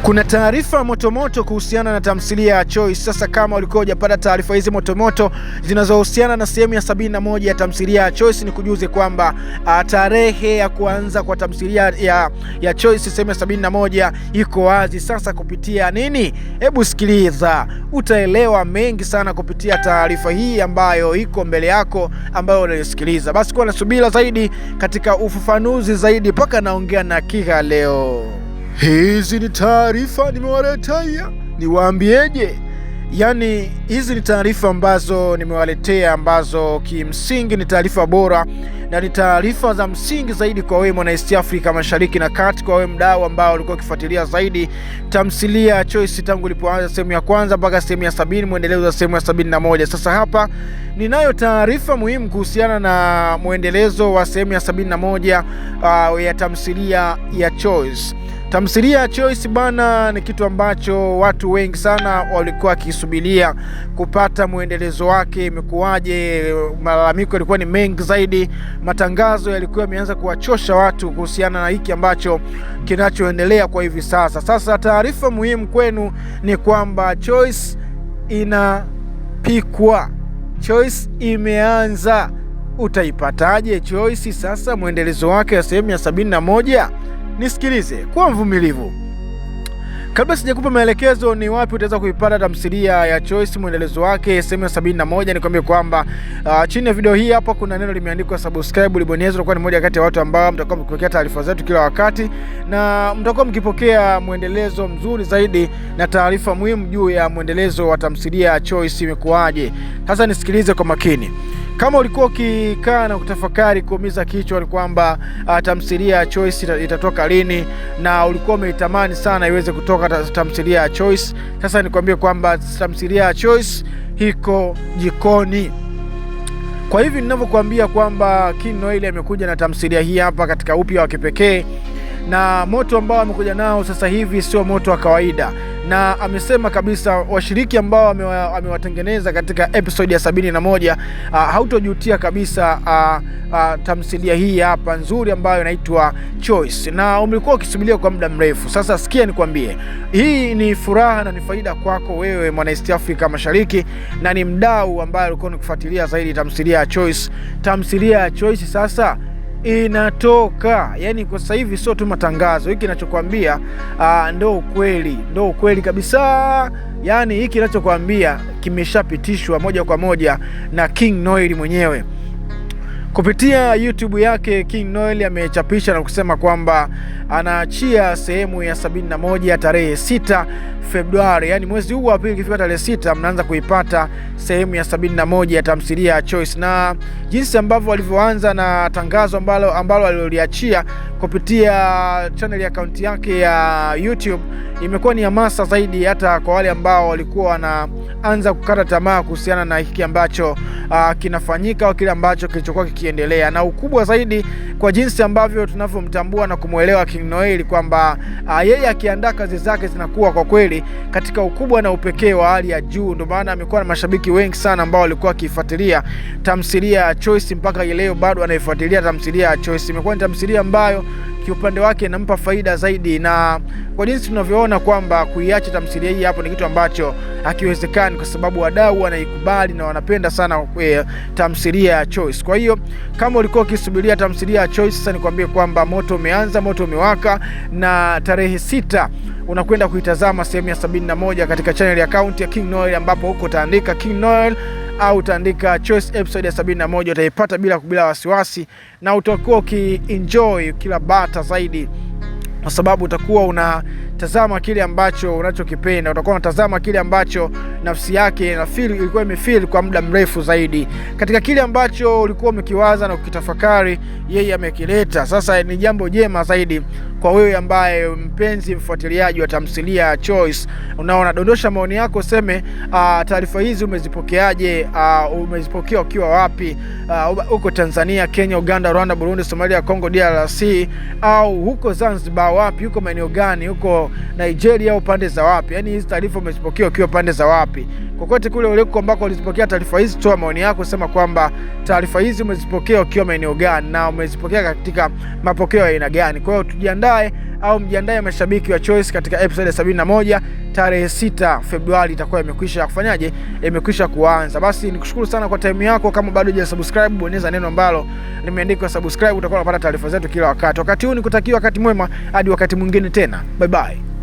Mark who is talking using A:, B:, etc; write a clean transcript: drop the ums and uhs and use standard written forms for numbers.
A: Kuna taarifa motomoto kuhusiana na tamthilia ya Choice. Sasa kama ulikuwa hujapata taarifa hizi motomoto zinazohusiana na sehemu ya 71 ya tamthilia ya Choice, ni kujuze kwamba tarehe ya kuanza kwa tamthilia ya Choice sehemu ya 71 iko wazi sasa. Kupitia nini? Hebu sikiliza, utaelewa mengi sana kupitia taarifa hii ambayo iko mbele yako, ambayo unasikiliza. Basi kuwa na subira zaidi katika ufafanuzi zaidi, mpaka naongea na Kiha leo. Hizi ni taarifa nimewaletea, niwaambieje? Yaani hizi ni taarifa ambazo nimewaletea, ambazo kimsingi ni taarifa bora na ni taarifa za msingi zaidi kwa wewe mwana East Africa Mashariki na Kati, kwa wewe mdau ambao ulikuwa ukifuatilia zaidi tamthilia ya Choice tangu ilipoanza sehemu ya kwanza mpaka sehemu ya 70, muendelezo wa sehemu ya 71. Sasa hapa ninayo taarifa muhimu kuhusiana na muendelezo wa sehemu ya 71 ya tamthilia ya Choice. Tamthilia ya Choice bana, ni kitu ambacho watu wengi sana walikuwa wakisubiria kupata muendelezo wake. Imekuwaje? Malalamiko yalikuwa ni mengi zaidi, matangazo yalikuwa yameanza kuwachosha watu kuhusiana na hiki ambacho kinachoendelea kwa hivi sasa. Sasa taarifa muhimu kwenu ni kwamba Choice inapikwa, Choice imeanza. Utaipataje Choice sasa muendelezo wake ya sehemu ya 71? Nisikilize kwa mvumilivu. Kabla sijakupa maelekezo ni wapi utaweza kuipata tamthilia ya Choice muendelezo wake sehemu ya 71, nikwambie kwamba chini ya video hii hapa kuna neno limeandikwa subscribe, libonyeza. Utakuwa ni moja kati ya watu ambao mtakuwa mkipokea taarifa zetu kila wakati, na mtakuwa mkipokea muendelezo mzuri zaidi na taarifa muhimu juu ya muendelezo wa tamthilia ya Choice imekuaje. Sasa nisikilize kwa makini. Kama ulikuwa ukikaa na kutafakari kuumiza kichwa ni kwamba tamthilia ya Choice itatoka lini, na ulikuwa umeitamani sana iweze kutoka tamthilia ya Choice, sasa nikwambie kwamba tamthilia ya Choice iko jikoni. Kwa hivi ninavyokuambia kwamba King Noel amekuja na tamthilia hii hapa katika upya wa kipekee, na moto ambao amekuja nao sasa hivi sio moto wa kawaida, na amesema kabisa washiriki ambao amewatengeneza katika episode ya 71 hautojutia kabisa tamthilia hii hapa nzuri ambayo inaitwa Choice, na umekuwa ukisubiria kwa muda mrefu. Sasa sikia nikwambie, hii ni furaha na ni faida kwako wewe mwana East Africa Mashariki, na ni mdau ambaye ulikuwa unakufuatilia zaidi tamthilia ya Choice. Tamthilia ya Choice sasa inatoka, yani kwa sasa hivi sio tu matangazo. Hiki ninachokuambia ndio ukweli kabisa. Yani hiki ninachokuambia kimeshapitishwa moja kwa moja na King Noel mwenyewe kupitia YouTube yake. King Noel amechapisha na kusema kwamba anaachia sehemu ya 71 tarehe 6 Februari, yani mwezi huu wa pili. Ikifika tarehe 6 mnaanza kuipata sehemu ya 71 ya tamthilia ya Choice, na jinsi ambavyo walivyoanza na tangazo ambalo aliloliachia kupitia channel ya account yake ya YouTube imekuwa ni hamasa zaidi, hata kwa wale ambao walikuwa wanaanza kukata tamaa kuhusiana na hiki ambacho kinafanyika au kile ambacho kilichokuwa kikiendelea, na ukubwa zaidi kwa jinsi ambavyo tunavyomtambua na kumuelewa King Noel kwamba yeye akiandaa kazi zake zinakuwa kwa kweli katika ukubwa na upekee wa hali ya juu. Ndio maana amekuwa na mashabiki wengi sana ambao walikuwa wakifuatilia tamthilia ya Choice, mpaka leo bado anaifuatilia tamthilia ya Choice. Imekuwa ni tamthilia ambayo kiupande wake inampa faida zaidi, na kwa jinsi tunavyoona kwamba kuiacha tamthilia hii hapo ni kitu ambacho hakiwezekani, kwa sababu wadau wanaikubali na wanapenda sana tamthilia ya Choice. Kwa hiyo kama ulikuwa ukisubiria tamthilia ya Choice, sasa nikwambie kwamba moto umeanza, moto umewaka, na tarehe 6 unakwenda kuitazama sehemu ya 71 katika channel ya account ya King Noel, ambapo huko utaandika King Noel au utaandika Choice episode ya 71, utaipata bila wasiwasi, na utakuwa ukienjoy kila bata zaidi, kwa sababu utakuwa unatazama kile ambacho unachokipenda, utakuwa unatazama kile ambacho nafsi yake na ilikuwa imefeel kwa muda mrefu zaidi, katika kile ambacho ulikuwa umekiwaza na ukitafakari, yeye amekileta. Sasa ni jambo jema zaidi kwa wewe ambaye mpenzi mfuatiliaji wa tamthilia ya Choice. Unaona, dondosha maoni yako, useme taarifa hizi umezipokeaje? Umezipokea ukiwa wapi? Huko Tanzania, Kenya, Uganda, Rwanda, Burundi, Somalia, Kongo DRC, au huko Zanzibar wapi? Huko maeneo gani? Huko Nigeria au pande za wapi? Yani hizi taarifa umezipokea ukiwa pande za wapi? vipi? Kokote kule uliko ambako ulizipokea taarifa hizi, toa maoni yako, sema kwamba taarifa hizi umezipokea ukiwa maeneo gani na umezipokea katika mapokeo ya aina gani. Kwa hiyo tujiandae au mjiandae mashabiki wa Choice katika episode ya 71 tarehe 6 Februari itakuwa imekwisha kufanyaje, imekwisha kuanza. Basi nikushukuru sana kwa time yako. Kama bado hujasubscribe, bonyeza neno ambalo limeandikwa subscribe, utakuwa unapata taarifa zetu kila wakati. Wakati huu nikutakia wakati mwema hadi wakati mwingine tena. Bye bye.